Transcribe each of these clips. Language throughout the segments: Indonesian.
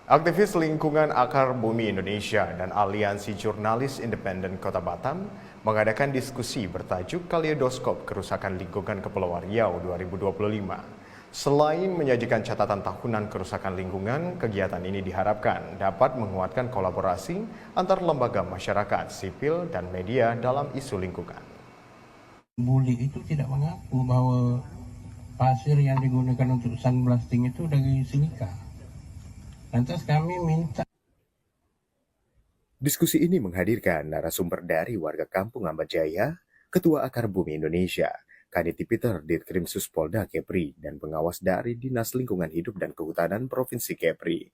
Aktivis lingkungan Akar Bumi Indonesia dan Aliansi Jurnalis Independen Kota Batam mengadakan diskusi bertajuk Kaleidoskop Kerusakan Lingkungan Kepulauan Riau 2025. Selain menyajikan catatan tahunan kerusakan lingkungan, kegiatan ini diharapkan dapat menguatkan kolaborasi antar lembaga masyarakat, sipil, dan media dalam isu lingkungan. Buli itu tidak mengaku bahwa pasir yang digunakan untuk sunblasting itu dari silika. Lantas kami minta. Diskusi ini menghadirkan narasumber dari warga Kampung Ambajaya, Ketua Akar Bumi Indonesia, Kadit Peter Ditkrimsus Polda Kepri, dan pengawas dari Dinas Lingkungan Hidup dan Kehutanan Provinsi Kepri.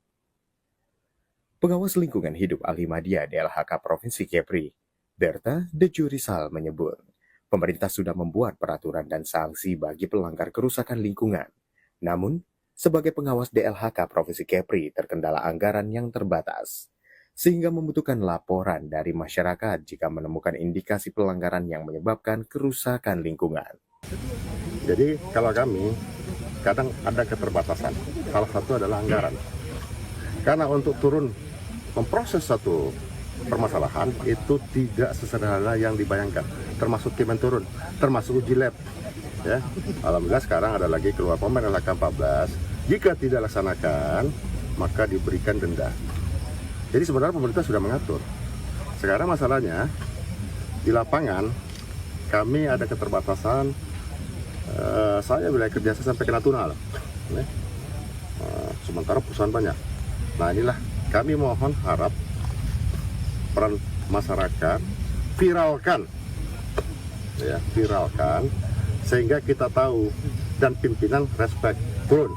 Pengawas Lingkungan Hidup Ahli Madya DLHK Provinsi Kepri, Berta De Jurisal menyebut, pemerintah sudah membuat peraturan dan sanksi bagi pelanggar kerusakan lingkungan. Namun, sebagai pengawas DLHK Provinsi Kepri terkendala anggaran yang terbatas, sehingga membutuhkan laporan dari masyarakat jika menemukan indikasi pelanggaran yang menyebabkan kerusakan lingkungan. Jadi kalau kami kadang ada keterbatasan, salah satu adalah anggaran. Karena untuk turun memproses satu permasalahan itu tidak sesederhana yang dibayangkan, termasuk kimen turun, termasuk uji lab. Ya, alhamdulillah sekarang ada lagi keluar Permen LHK 14. Jika tidak laksanakan, maka diberikan denda. Jadi sebenarnya pemerintah sudah mengatur. Sekarang masalahnya di lapangan kami ada keterbatasan. Saya wilayah kerja saya sampai ke Natuna loh. Sementara perusahaan banyak. Nah inilah kami mohon harap peran masyarakat viralkan, ya, viralkan sehingga kita tahu dan pimpinan respect turun.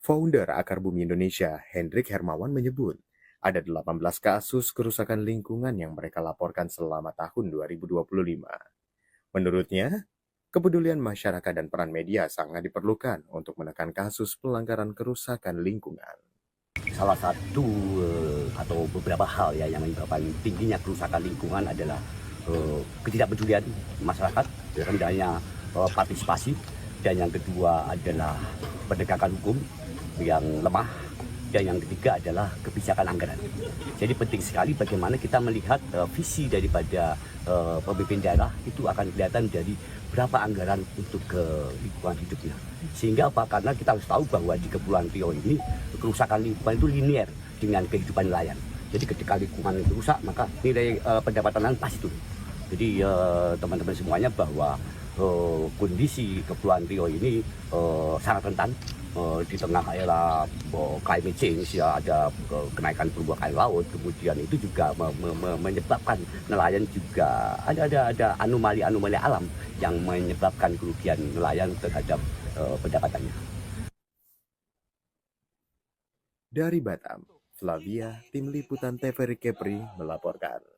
Founder Akar Bumi Indonesia, Hendrik Hermawan menyebut, ada 18 kasus kerusakan lingkungan yang mereka laporkan selama tahun 2025. Menurutnya, kepedulian masyarakat dan peran media sangat diperlukan untuk menekan kasus pelanggaran kerusakan lingkungan. Salah satu atau beberapa hal ya yang menyebabkan tingginya kerusakan lingkungan adalah ketidakpedulian masyarakat, rendahnya partisipasi, dan yang kedua adalah penegakan hukum yang lemah, dan yang ketiga adalah kebijakan anggaran. Jadi penting sekali bagaimana kita melihat visi daripada pemimpin daerah itu akan kelihatan dari berapa anggaran untuk ke lingkungan hidupnya. Sehingga apa? Karena kita harus tahu bahwa di Kepulauan Riau ini kerusakan lingkungan itu linear dengan kehidupan nelayan. Jadi ketika lingkungan itu rusak, maka nilai pendapatan pasti turun. Jadi teman-teman semuanya bahwa kondisi Kepulauan Riau ini sangat rentan di tengah era climate change, ya, ada kenaikan permukaan air laut, kemudian itu juga menyebabkan nelayan juga ada anomali-anomali alam yang menyebabkan kerugian nelayan terhadap pendapatannya. Dari Batam, Flavia, Tim Liputan TVRI Kepri melaporkan.